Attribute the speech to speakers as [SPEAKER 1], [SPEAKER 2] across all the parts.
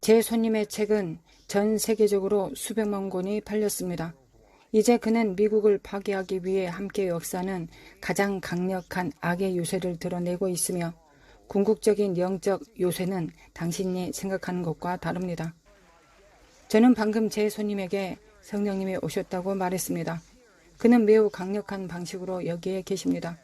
[SPEAKER 1] 제 손님의 책은 전 세계적으로 수백만 권이 팔렸습니다. 이제 그는 미국을 파괴하기 위해 함께 역사하는 가장 강력한 악의 요새를 드러내고 있으며 궁극적인 영적 요새는 당신이 생각하는 것과 다릅니다. 저는 방금 제 손님에게 성령님이 오셨다고 말했습니다. 그는 매우 강력한 방식으로 여기에 계십니다.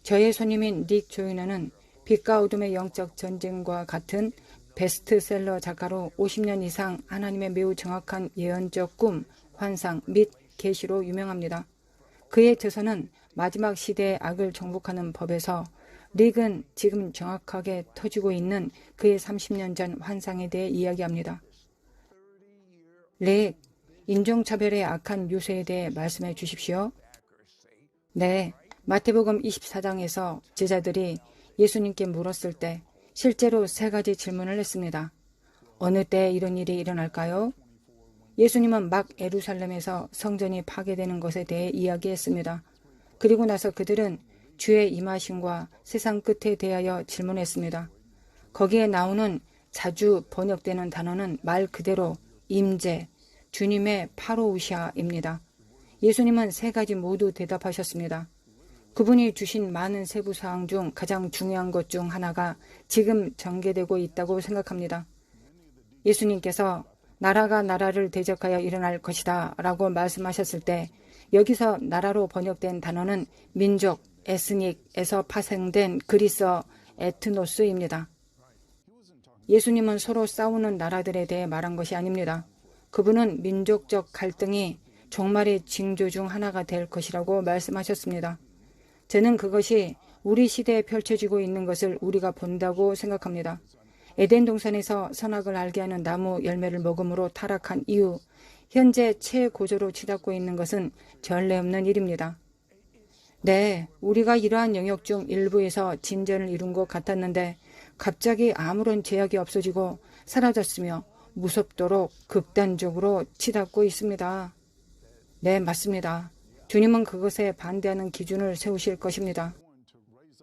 [SPEAKER 1] 저의 손님인 닉 조이너는 빛과 어둠의 영적 전쟁과 같은 베스트셀러 작가로 50년 이상 하나님의 매우 정확한 예언적 꿈, 환상 및 계시로 유명합니다. 그의 저서는 마지막 시대의 악을 정복하는 법에서 릭은 지금 정확하게 터지고 있는 그의 30년 전 환상에 대해 이야기합니다. 릭, 인종차별의 악한 요새에 대해 말씀해 주십시오. 네, 마태복음 24장에서 제자들이 예수님께 물었을 때 실제로 3가지 질문을 했습니다. 어느 때 이런 일이 일어날까요? 예수님은 막 예루살렘에서 성전이 파괴되는 것에 대해 이야기했습니다. 그리고 나서 그들은 주의 임하심과 세상 끝에 대하여 질문했습니다. 거기에 나오는 자주 번역되는 단어는 말 그대로 임재, 주님의 파로우샤입니다. 예수님은 3가지 모두 대답하셨습니다. 그분이 주신 많은 세부사항 중 가장 중요한 것 중 하나가 지금 전개되고 있다고 생각합니다. 예수님께서 나라가 나라를 대적하여 일어날 것이다 라고 말씀하셨을 때 여기서 나라로 번역된 단어는 민족, 에스닉에서 파생된 그리스어 에트노스입니다. 예수님은 서로 싸우는 나라들에 대해 말한 것이 아닙니다. 그분은 민족적 갈등이 종말의 징조 중 하나가 될 것이라고 말씀하셨습니다. 저는 그것이 우리 시대에 펼쳐지고 있는 것을 우리가 본다고 생각합니다. 에덴 동산에서 선악을 알게 하는 나무 열매를 먹음으로 타락한 이후 현재 최고조로 치닫고 있는 것은 전례 없는 일입니다. 네, 우리가 이러한 영역 중 일부에서 진전을 이룬 것 같았는데 갑자기 아무런 제약이 없어지고 사라졌으며 무섭도록 극단적으로 치닫고 있습니다. 네, 맞습니다. 주님은 그것에 반대하는 기준을 세우실 것입니다.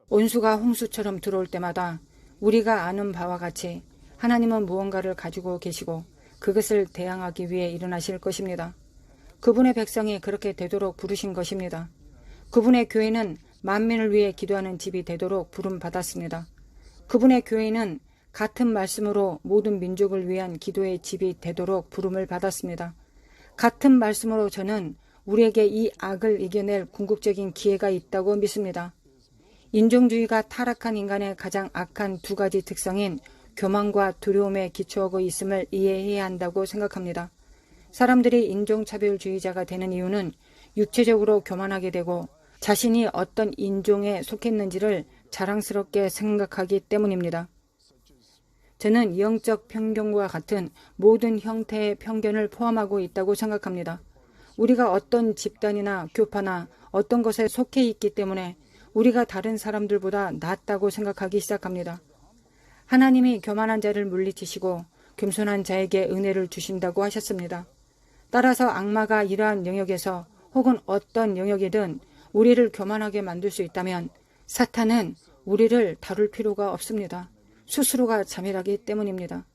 [SPEAKER 1] 온수가 홍수처럼 들어올 때마다 우리가 아는 바와 같이 하나님은 무언가를 가지고 계시고 그것을 대항하기 위해 일어나실 것입니다. 그분의 백성이 그렇게 되도록 부르신 것입니다. 그분의 교회는 만민을 위해 기도하는 집이 되도록 부름받았습니다. 그분의 교회는 같은 말씀으로 모든 민족을 위한 기도의 집이 되도록 부름을 받았습니다. 같은 말씀으로 저는 우리에게 이 악을 이겨낼 궁극적인 기회가 있다고 믿습니다. 인종주의가 타락한 인간의 가장 악한 2가지 특성인 교만과 두려움에 기초하고 있음을 이해해야 한다고 생각합니다. 사람들이 인종차별주의자가 되는 이유는 육체적으로 교만하게 되고 자신이 어떤 인종에 속했는지를 자랑스럽게 생각하기 때문입니다. 저는 영적 편견과 같은 모든 형태의 편견을 포함하고 있다고 생각합니다. 우리가 어떤 집단이나 교파나 어떤 것에 속해 있기 때문에 우리가 다른 사람들보다 낫다고 생각하기 시작합니다. 하나님이 교만한 자를 물리치시고 겸손한 자에게 은혜를 주신다고 하셨습니다. 따라서 악마가 이러한 영역에서 혹은 어떤 영역이든 우리를 교만하게 만들 수 있다면 사탄은 우리를 다룰 필요가 없습니다. 스스로가 자멸하기 때문입니다.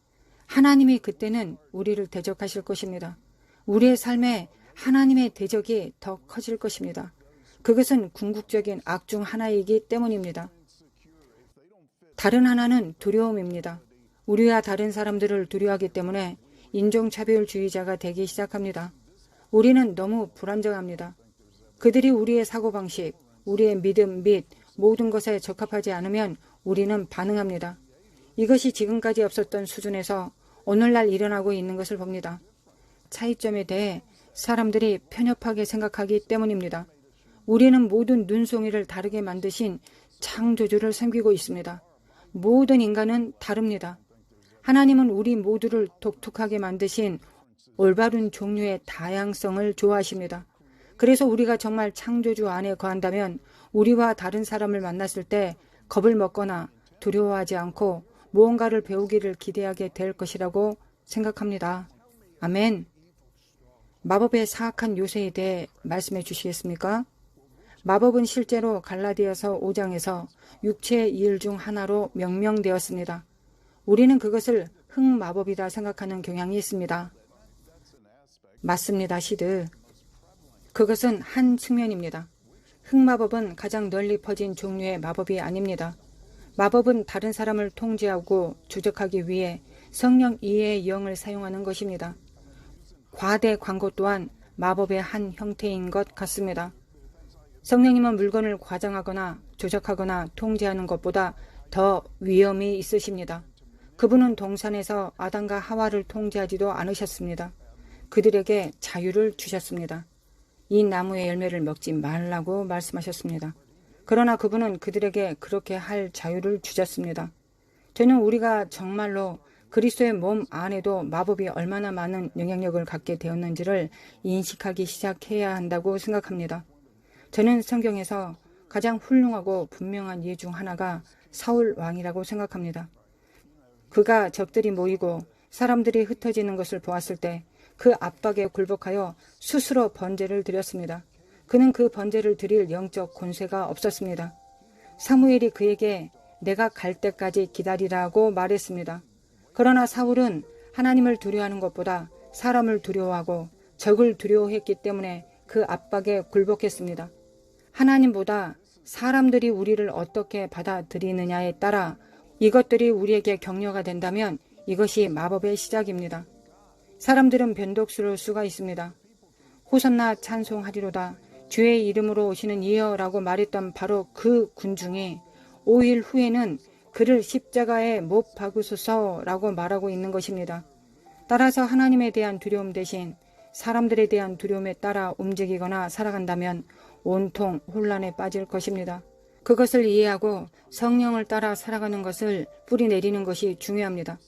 [SPEAKER 1] 하나님이 그때는 우리를 대적하실 것입니다. 우리의 삶에 하나님의 대적이 더 커질 것입니다. 그것은 궁극적인 악 중 하나이기 때문입니다. 다른 하나는 두려움입니다. 우리와 다른 사람들을 두려워하기 때문에 인종차별주의자가 되기 시작합니다. 우리는 너무 불안정합니다. 그들이 우리의 사고방식, 우리의 믿음 및 모든 것에 적합하지 않으면 우리는 반응합니다. 이것이 지금까지 없었던 수준에서 오늘날 일어나고 있는 것을 봅니다. 차이점에 대해 사람들이 편협하게 생각하기 때문입니다. 우리는 모든 눈송이를 다르게 만드신 창조주를 섬기고 있습니다. 모든 인간은 다릅니다. 하나님은 우리 모두를 독특하게 만드신 올바른 종류의 다양성을 좋아하십니다. 그래서 우리가 정말 창조주 안에 거한다면 우리와 다른 사람을 만났을 때 겁을 먹거나 두려워하지 않고 무언가를 배우기를 기대하게 될 것이라고 생각합니다. 아멘. 마법의 사악한 요새에 대해 말씀해 주시겠습니까? 마법은 실제로 갈라디아서 5장에서 육체의 일 중 하나로 명명되었습니다. 우리는 그것을 흑마법이다 생각하는 경향이 있습니다. 맞습니다, 시드. 그것은 한 측면입니다. 흑마법은 가장 널리 퍼진 종류의 마법이 아닙니다. 마법은 다른 사람을 통제하고 조작하기 위해 성령 이외의 영을 사용하는 것입니다. 과대 광고 또한 마법의 한 형태인 것 같습니다. 성령님은 물건을 과장하거나 조작하거나 통제하는 것보다 더 위험이 있으십니다. 그분은 동산에서 아담과 하와를 통제하지도 않으셨습니다. 그들에게 자유를 주셨습니다. 이 나무의 열매를 먹지 말라고 말씀하셨습니다. 그러나 그분은 그들에게 그렇게 할 자유를 주셨습니다. 저는 우리가 정말로 그리스도의 몸 안에도 마법이 얼마나 많은 영향력을 갖게 되었는지를 인식하기 시작해야 한다고 생각합니다. 저는 성경에서 가장 훌륭하고 분명한 예 중 하나가 사울 왕이라고 생각합니다. 그가 적들이 모이고 사람들이 흩어지는 것을 보았을 때 그 압박에 굴복하여 스스로 번제를 드렸습니다. 그는 그 번제를 드릴 영적 권세가 없었습니다. 사무엘이 그에게 내가 갈 때까지 기다리라고 말했습니다. 그러나 사울은 하나님을 두려워하는 것보다 사람을 두려워하고 적을 두려워했기 때문에 그 압박에 굴복했습니다. 하나님보다 사람들이 우리를 어떻게 받아들이느냐에 따라 이것들이 우리에게 격려가 된다면 이것이 마법의 시작입니다. 사람들은 변덕스러울 수가 있습니다. 호산나 찬송하리로다 주의 이름으로 오시는 이여라고 말했던 바로 그 군중이 5일 후에는 그를 십자가에 못 박으소서라고 말하고 있는 것입니다. 따라서 하나님에 대한 두려움 대신 사람들에 대한 두려움에 따라 움직이거나 살아간다면 온통 혼란에 빠질 것입니다. 그것을 이해하고 성령을 따라 살아가는 것을 뿌리내리는 것이 중요합니다.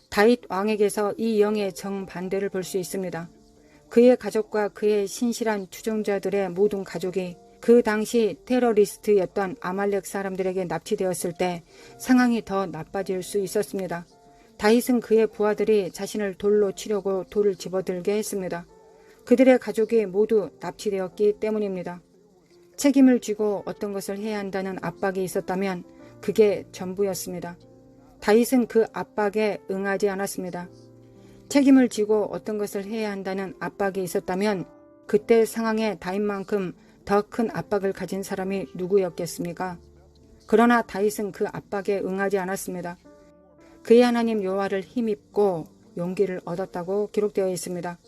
[SPEAKER 1] 다윗 왕에게서 이 영의 정반대를 볼 수 있습니다. 그의 가족과 그의 신실한 추종자들의 모든 가족이 그 당시 테러리스트였던 아말렉 사람들에게 납치되었을 때 상황이 더 나빠질 수 있었습니다. 다윗은 그의 부하들이 자신을 돌로 치려고 돌을 집어들게 했습니다. 그들의 가족이 모두 납치되었기 때문입니다. 책임을 지고 어떤 것을 해야 한다는 압박이 있었다면 그게 전부였습니다. 다윗은 그 압박에 응하지 않았습니다. 책임을 지고 어떤 것을 해야 한다는 압박이 있었다면 그때 상황에 다윗만큼 더 큰 압박을 가진 사람이 누구였겠습니까? 그러나 다윗은 그 압박에 응하지 않았습니다. 그의 하나님 여호와를 힘입고 용기를 얻었다고 기록되어 있습니다.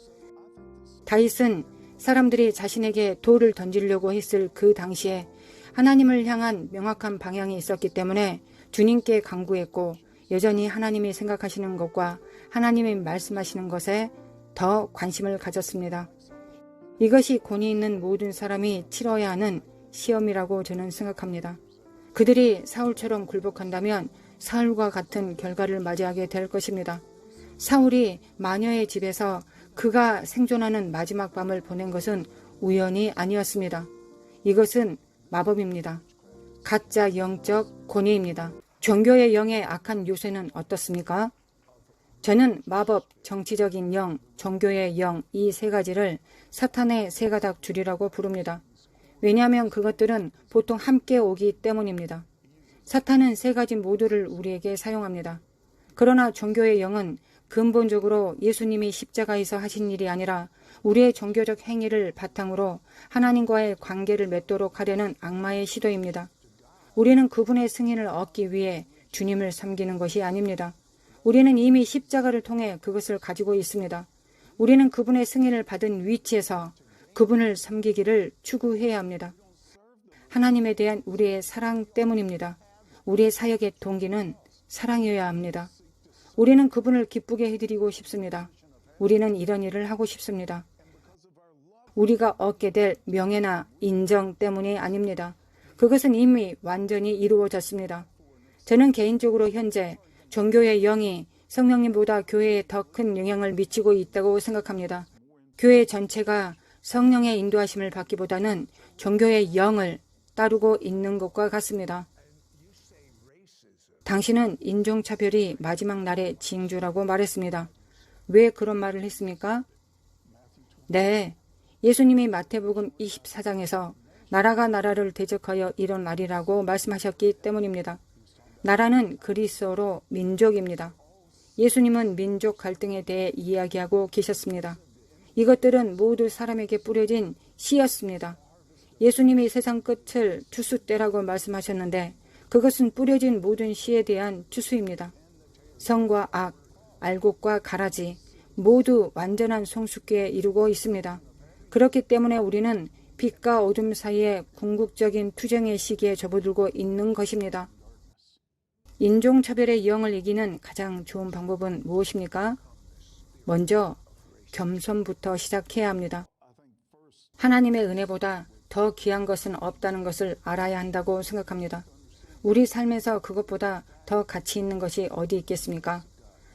[SPEAKER 1] 다윗은 사람들이 자신에게 돌을 던지려고 했을 그 당시에 하나님을 향한 명확한 방향이 있었기 때문에 주님께 간구했고 여전히 하나님이 생각하시는 것과 하나님이 말씀하시는 것에 더 관심을 가졌습니다. 이것이 권위 있는 모든 사람이 치러야 하는 시험이라고 저는 생각합니다. 그들이 사울처럼 굴복한다면 사울과 같은 결과를 맞이하게 될 것입니다. 사울이 마녀의 집에서 그가 생존하는 마지막 밤을 보낸 것은 우연이 아니었습니다. 이것은 마법입니다. 가짜 영적 권위입니다. 종교의 영의 악한 요새는 어떻습니까? 저는 마법, 정치적인 영, 종교의 영 이 세 가지를 사탄의 세 가닥 줄이라고 부릅니다. 왜냐하면 그것들은 보통 함께 오기 때문입니다. 사탄은 세 가지 모두를 우리에게 사용합니다. 그러나 종교의 영은 근본적으로 예수님이 십자가에서 하신 일이 아니라 우리의 종교적 행위를 바탕으로 하나님과의 관계를 맺도록 하려는 악마의 시도입니다. 우리는 그분의 승인을 얻기 위해 주님을 섬기는 것이 아닙니다. 우리는 이미 십자가를 통해 그것을 가지고 있습니다. 우리는 그분의 승인을 받은 위치에서 그분을 섬기기를 추구해야 합니다. 하나님에 대한 우리의 사랑 때문입니다. 우리의 사역의 동기는 사랑이어야 합니다. 우리는 그분을 기쁘게 해드리고 싶습니다. 우리는 이런 일을 하고 싶습니다. 우리가 얻게 될 명예나 인정 때문이 아닙니다. 그것은 이미 완전히 이루어졌습니다. 저는 개인적으로 현재 종교의 영이 성령님보다 교회에 더 큰 영향을 미치고 있다고 생각합니다. 교회 전체가 성령의 인도하심을 받기보다는 종교의 영을 따르고 있는 것과 같습니다. 당신은 인종차별이 마지막 날의 징조라고 말했습니다. 왜 그런 말을 했습니까? 네, 예수님이 마태복음 24장에서 나라가 나라를 대적하여 일어나리라고 말씀하셨기 때문입니다. 나라는 그리스어로 민족입니다. 예수님은 민족 갈등에 대해 이야기하고 계셨습니다. 이것들은 모두 사람에게 뿌려진 씨였습니다. 예수님이 세상 끝을 추수때라고 말씀하셨는데 그것은 뿌려진 모든 씨에 대한 추수입니다. 성과 악, 알곡과 가라지 모두 완전한 성숙기에 이르고 있습니다. 그렇기 때문에 우리는 빛과 어둠 사이에 궁극적인 투쟁의 시기에 접어들고 있는 것입니다. 인종차별의 영을 이기는 가장 좋은 방법은 무엇입니까? 먼저 겸손부터 시작해야 합니다. 하나님의 은혜보다 더 귀한 것은 없다는 것을 알아야 한다고 생각합니다. 우리 삶에서 그것보다 더 가치 있는 것이 어디 있겠습니까?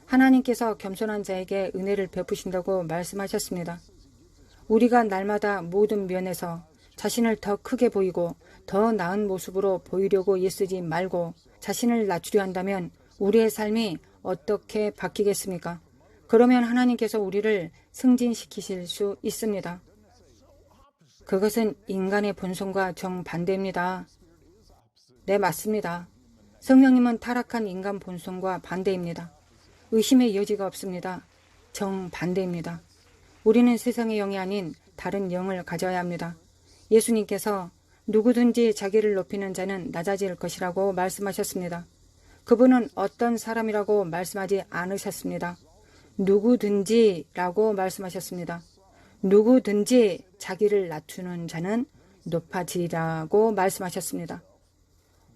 [SPEAKER 1] 하나님께서 겸손한 자에게 은혜를 베푸신다고 말씀하셨습니다. 우리가 날마다 모든 면에서 자신을 더 크게 보이고 더 나은 모습으로 보이려고 애쓰지 말고 자신을 낮추려 한다면 우리의 삶이 어떻게 바뀌겠습니까? 그러면 하나님께서 우리를 승진시키실 수 있습니다. 그것은 인간의 본성과 정반대입니다. 네, 맞습니다. 성령님은 타락한 인간 본성과 반대입니다. 의심의 여지가 없습니다. 정반대입니다. 우리는 세상의 영이 아닌 다른 영을 가져야 합니다. 예수님께서 누구든지 자기를 높이는 자는 낮아질 것이라고 말씀하셨습니다. 그분은 어떤 사람이라고 말씀하지 않으셨습니다. 누구든지라고 말씀하셨습니다. 누구든지 자기를 낮추는 자는 높아지리라고 말씀하셨습니다.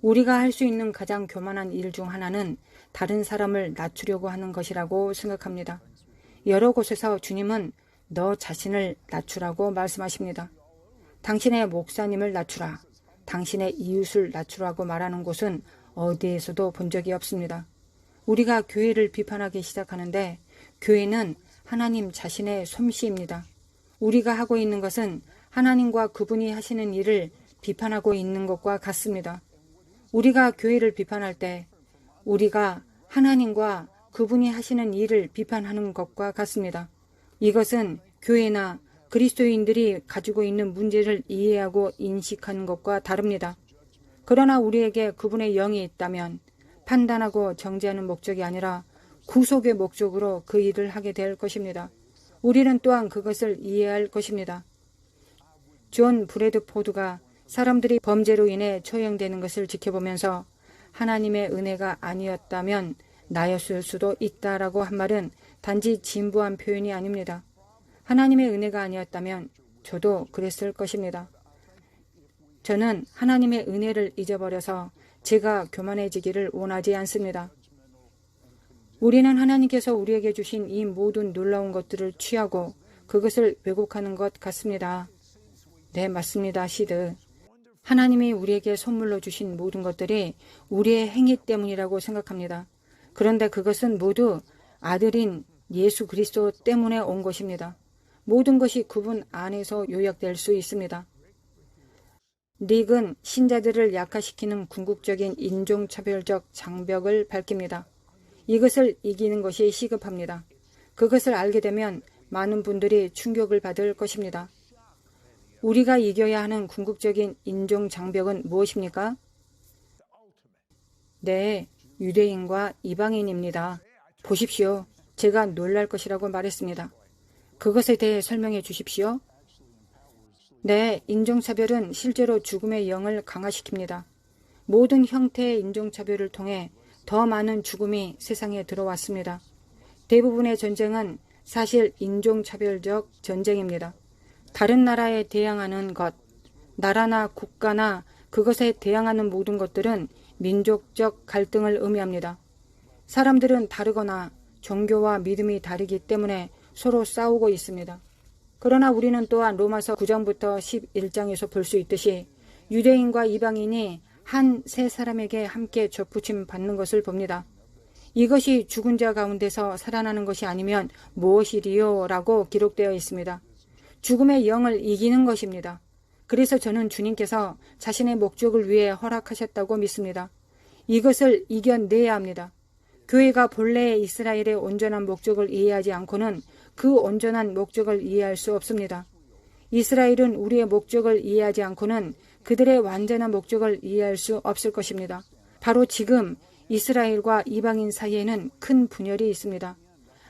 [SPEAKER 1] 우리가 할 수 있는 가장 교만한 일 중 하나는 다른 사람을 낮추려고 하는 것이라고 생각합니다. 여러 곳에서 주님은 너 자신을 낮추라고 말씀하십니다. 당신의 목사님을 낮추라, 당신의 이웃을 낮추라고 말하는 곳은 어디에서도 본 적이 없습니다. 우리가 교회를 비판하기 시작하는데 교회는 하나님 자신의 솜씨입니다. 우리가 하고 있는 것은 하나님과 그분이 하시는 일을 비판하고 있는 것과 같습니다. 우리가 교회를 비판할 때 우리가 하나님과 그분이 하시는 일을 비판하는 것과 같습니다. 이것은 교회나 그리스도인들이 가지고 있는 문제를 이해하고 인식하는 것과 다릅니다. 그러나 우리에게 그분의 영이 있다면 판단하고 정죄하는 목적이 아니라 구속의 목적으로 그 일을 하게 될 것입니다. 우리는 또한 그것을 이해할 것입니다. 존 브래드포드가 사람들이 범죄로 인해 처형되는 것을 지켜보면서 하나님의 은혜가 아니었다면 나였을 수도 있다라고 한 말은 단지 진부한 표현이 아닙니다. 하나님의 은혜가 아니었다면 저도 그랬을 것입니다. 저는 하나님의 은혜를 잊어버려서 제가 교만해지기를 원하지 않습니다. 우리는 하나님께서 우리에게 주신 이 모든 놀라운 것들을 취하고 그것을 왜곡하는 것 같습니다. 네, 맞습니다. 시드. 하나님이 우리에게 선물로 주신 모든 것들이 우리의 행위 때문이라고 생각합니다. 그런데 그것은 모두 아들인 예수 그리스도 때문에 온 것입니다. 모든 것이 그분 안에서 요약될 수 있습니다. 닉은 신자들을 약화시키는 궁극적인 인종차별적 장벽을 밝힙니다. 이것을 이기는 것이 시급합니다. 그것을 알게 되면 많은 분들이 충격을 받을 것입니다. 우리가 이겨야 하는 궁극적인 인종장벽은 무엇입니까? 네, 유대인과 이방인입니다. 보십시오. 제가 놀랄 것이라고 말했습니다. 그것에 대해 설명해 주십시오. 네, 인종차별은 실제로 죽음의 영을 강화시킵니다. 모든 형태의 인종차별을 통해 더 많은 죽음이 세상에 들어왔습니다. 대부분의 전쟁은 사실 인종차별적 전쟁입니다. 다른 나라에 대항하는 것, 나라나 국가나 그것에 대항하는 모든 것들은 민족적 갈등을 의미합니다. 사람들은 다르거나 종교와 믿음이 다르기 때문에 서로 싸우고 있습니다. 그러나 우리는 또한 로마서 9장부터 11장에서 볼 수 있듯이 유대인과 이방인이 한 세 사람에게 함께 접붙임 받는 것을 봅니다. 이것이 죽은 자 가운데서 살아나는 것이 아니면 무엇이리요? 라고 기록되어 있습니다. 죽음의 영을 이기는 것입니다. 그래서 저는 주님께서 자신의 목적을 위해 허락하셨다고 믿습니다. 이것을 이겨내야 합니다. 교회가 본래의 이스라엘의 온전한 목적을 이해하지 않고는 그 온전한 목적을 이해할 수 없습니다. 이스라엘은 우리의 목적을 이해하지 않고는 그들의 완전한 목적을 이해할 수 없을 것입니다. 바로 지금 이스라엘과 이방인 사이에는 큰 분열이 있습니다.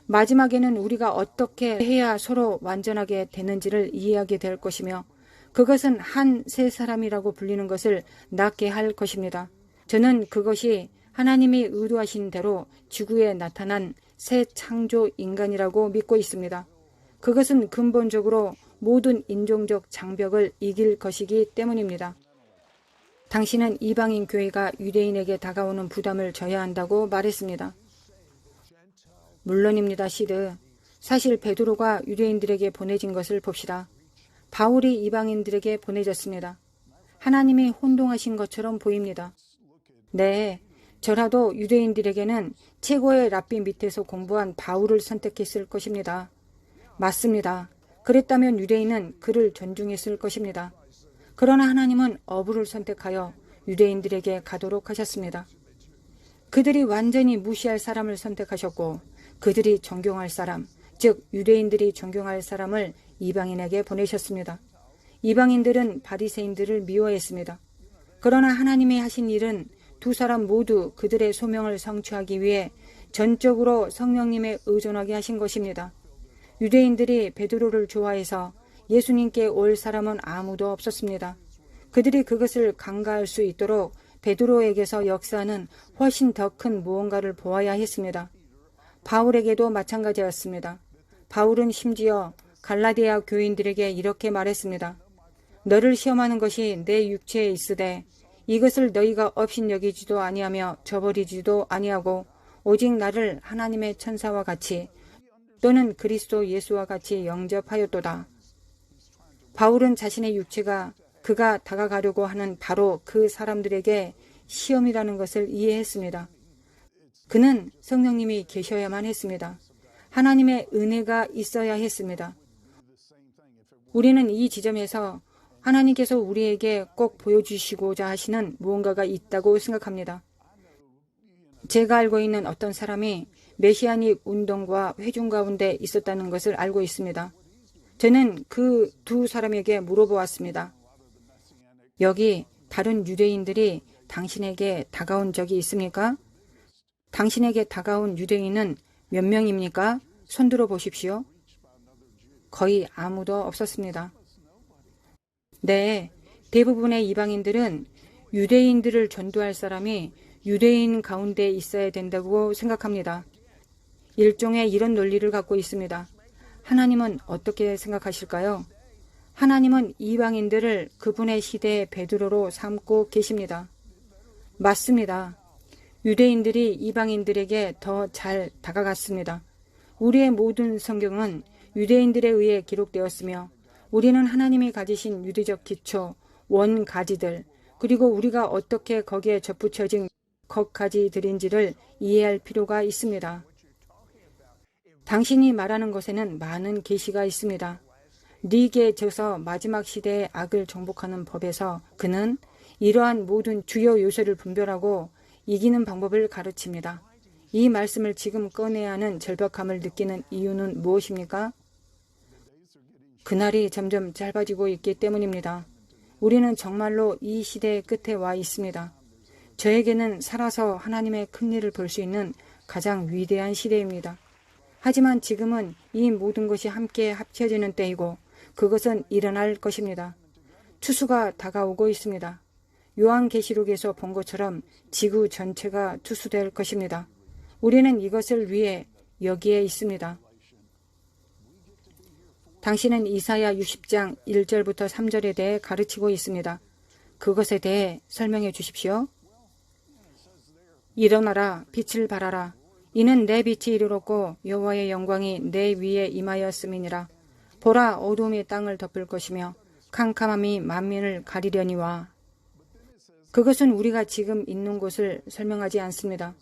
[SPEAKER 1] 마지막에는 우리가 어떻게 해야 서로 완전하게 되는지를 이해하게 될 것이며 그것은 한 세 사람이라고 불리는 것을 낫게 할 것입니다. 저는 그것이 하나님이 의도하신 대로 지구에 나타난 새 창조 인간이라고 믿고 있습니다. 그것은 근본적으로 모든 인종적 장벽을 이길 것이기 때문입니다. 당신은 이방인 교회가 유대인에게 다가오는 부담을 져야 한다고 말했습니다. 물론입니다, 시드. 사실 베드로가 유대인들에게 보내진 것을 봅시다. 바울이 이방인들에게 보내졌습니다. 하나님이 혼동하신 것처럼 보입니다. 네, 저라도 유대인들에게는 최고의 랍비 밑에서 공부한 바울을 선택했을 것입니다. 맞습니다. 그랬다면 유대인은 그를 존중했을 것입니다. 그러나 하나님은 어부를 선택하여 유대인들에게 가도록 하셨습니다. 그들이 완전히 무시할 사람을 선택하셨고 그들이 존경할 사람, 즉 유대인들이 존경할 사람을 이방인에게 보내셨습니다. 이방인들은 바리새인들을 미워했습니다. 그러나 하나님이 하신 일은 두 사람 모두 그들의 소명을 성취하기 위해 전적으로 성령님에 의존하게 하신 것입니다. 유대인들이 베드로를 좋아해서 예수님께 올 사람은 아무도 없었습니다. 그들이 그것을 간과할 수 있도록 베드로에게서 역사하는 훨씬 더 큰 무언가를 보아야 했습니다. 바울에게도 마찬가지였습니다. 바울은 심지어 갈라디아 교인들에게 이렇게 말했습니다. 너를 시험하는 것이 내 육체에 있으되 이것을 너희가 업신여기지도 아니하며 저버리지도 아니하고 오직 나를 하나님의 천사와 같이 또는 그리스도 예수와 같이 영접하였도다. 바울은 자신의 육체가 그가 다가가려고 하는 바로 그 사람들에게 시험이라는 것을 이해했습니다. 그는 성령님이 계셔야만 했습니다. 하나님의 은혜가 있어야 했습니다. 우리는 이 지점에서 하나님께서 우리에게 꼭 보여주시고자 하시는 무언가가 있다고 생각합니다. 제가 알고 있는 어떤 사람이 메시아닉 운동과 회중 가운데 있었다는 것을 알고 있습니다. 저는 그 두 사람에게 물어보았습니다. 여기 다른 유대인들이 당신에게 다가온 적이 있습니까? 당신에게 다가온 유대인은 몇 명입니까? 손들어 보십시오. 거의 아무도 없었습니다. 네, 대부분의 이방인들은 유대인들을 전도할 사람이 유대인 가운데 있어야 된다고 생각합니다. 일종의 이런 논리를 갖고 있습니다. 하나님은 어떻게 생각하실까요? 하나님은 이방인들을 그분의 시대의 베드로로 삼고 계십니다. 맞습니다. 유대인들이 이방인들에게 더 잘 다가갔습니다. 우리의 모든 성경은 유대인들에 의해 기록되었으며 우리는 하나님이 가지신 유대적 기초, 원가지들, 그리고 우리가 어떻게 거기에 접붙여진 겉가지들인지를 이해할 필요가 있습니다. 당신이 말하는 것에는 많은 계시가 있습니다. 닉에 져서 마지막 시대의 악을 정복하는 법에서 그는 이러한 모든 주요 요소를 분별하고 이기는 방법을 가르칩니다. 이 말씀을 지금 꺼내야 하는 절박함을 느끼는 이유는 무엇입니까? 그날이 점점 짧아지고 있기 때문입니다. 우리는 정말로 이 시대의 끝에 와 있습니다. 저에게는 살아서 하나님의 큰 일을 볼 수 있는 가장 위대한 시대입니다. 하지만 지금은 이 모든 것이 함께 합쳐지는 때이고 그것은 일어날 것입니다. 추수가 다가오고 있습니다. 요한계시록에서 본 것처럼 지구 전체가 추수될 것입니다. 우리는 이것을 위해 여기에 있습니다. 당신은 이사야 60장 1절부터 3절에 대해 가르치고 있습니다. 그것에 대해 설명해 주십시오. 일어나라, 빛을 발하라. 이는 내 빛이 이르렀고 여호와의 영광이 내 위에 임하였음이니라. 보라, 어둠이 땅을 덮을 것이며 캄캄함이 만민을 가리려니와. 그것은 우리가 지금 있는 곳을 설명하지 않습니다.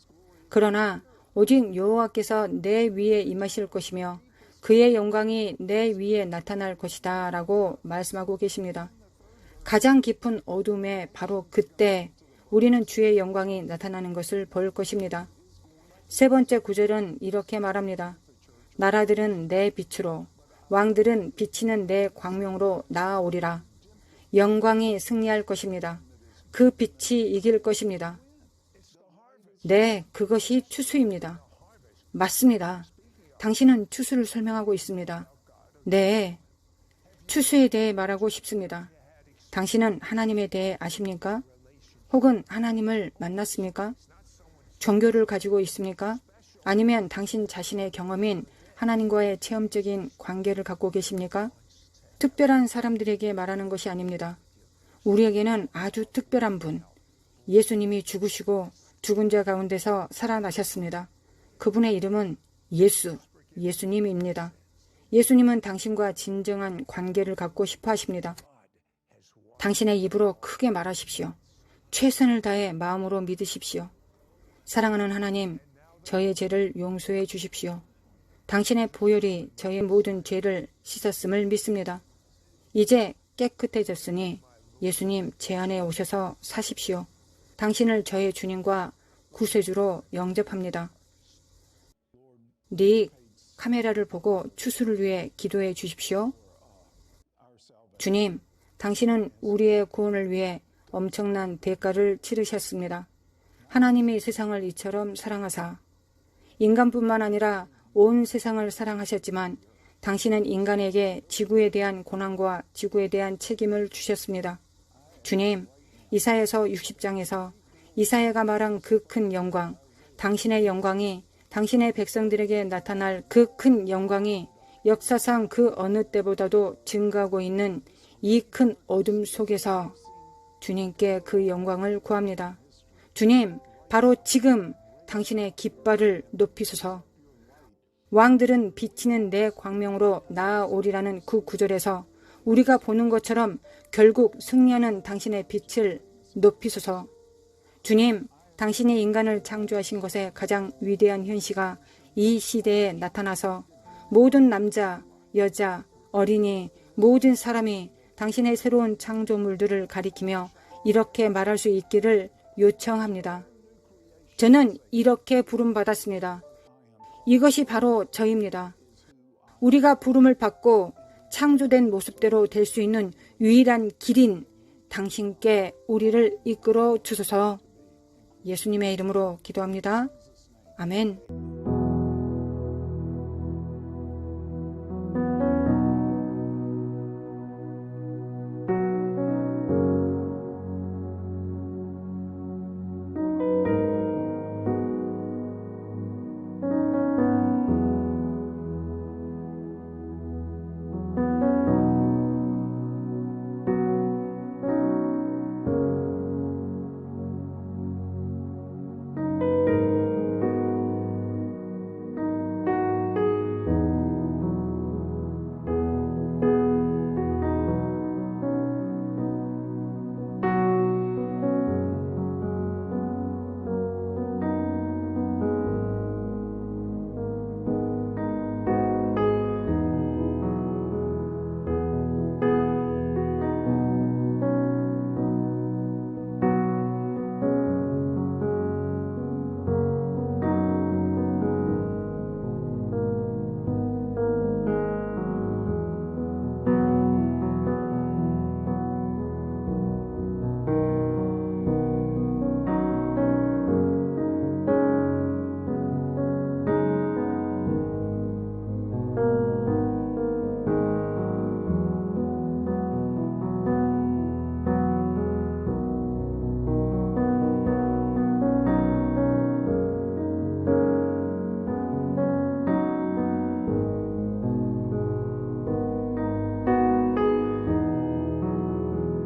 [SPEAKER 1] 그러나 오직 여호와께서 내 위에 임하실 것이며 그의 영광이 내 위에 나타날 것이다 라고 말씀하고 계십니다. 가장 깊은 어둠에 바로 그때 우리는 주의 영광이 나타나는 것을 볼 것입니다. 세 번째 구절은 이렇게 말합니다. 나라들은 내 빛으로, 왕들은 비치는 내 광명으로 나아오리라. 영광이 승리할 것입니다. 그 빛이 이길 것입니다. 네, 그것이 추수입니다. 맞습니다. 당신은 추수를 설명하고 있습니다. 네, 추수에 대해 말하고 싶습니다. 당신은 하나님에 대해 아십니까? 혹은 하나님을 만났습니까? 종교를 가지고 있습니까? 아니면 당신 자신의 경험인 하나님과의 체험적인 관계를 갖고 계십니까? 특별한 사람들에게 말하는 것이 아닙니다. 우리에게는 아주 특별한 분, 예수님이 죽으시고 죽은 자 가운데서 살아나셨습니다. 그분의 이름은 예수님입니다. 예수님은 당신과 진정한 관계를 갖고 싶어 하십니다. 당신의 입으로 크게 말하십시오. 최선을 다해 마음으로 믿으십시오. 사랑하는 하나님, 저의 죄를 용서해 주십시오. 당신의 보혈이 저의 모든 죄를 씻었음을 믿습니다. 이제 깨끗해졌으니 예수님 제 안에 오셔서 사십시오. 당신을 저의 주님과 구세주로 영접합니다. 닉, 카메라를 보고 추수를 위해 기도해 주십시오. 주님, 당신은 우리의 구원을 위해 엄청난 대가를 치르셨습니다. 하나님이 세상을 이처럼 사랑하사 인간뿐만 아니라 온 세상을 사랑하셨지만 당신은 인간에게 지구에 대한 고난과 지구에 대한 책임을 주셨습니다. 주님, 이사야서 60장에서 이사야가 말한 그 큰 영광, 당신의 영광이 당신의 백성들에게 나타날 그 큰 영광이 역사상 그 어느 때보다도 증가하고 있는 이 큰 어둠 속에서 주님께 그 영광을 구합니다. 주님, 바로 지금 당신의 깃발을 높이소서. 왕들은 비치는 내 광명으로 나아오리라는 그 구절에서 우리가 보는 것처럼 결국 승리하는 당신의 빛을 높이소서. 주님, 당신이 인간을 창조하신 것의 가장 위대한 현시가 이 시대에 나타나서 모든 남자, 여자, 어린이, 모든 사람이 당신의 새로운 창조물들을 가리키며 이렇게 말할 수 있기를 요청합니다. 저는 이렇게 부름받았습니다. 이것이 바로 저입니다. 우리가 부름을 받고 창조된 모습대로 될 수 있는 유일한 길인 당신께 우리를 이끌어 주소서. 예수님의 이름으로 기도합니다. 아멘.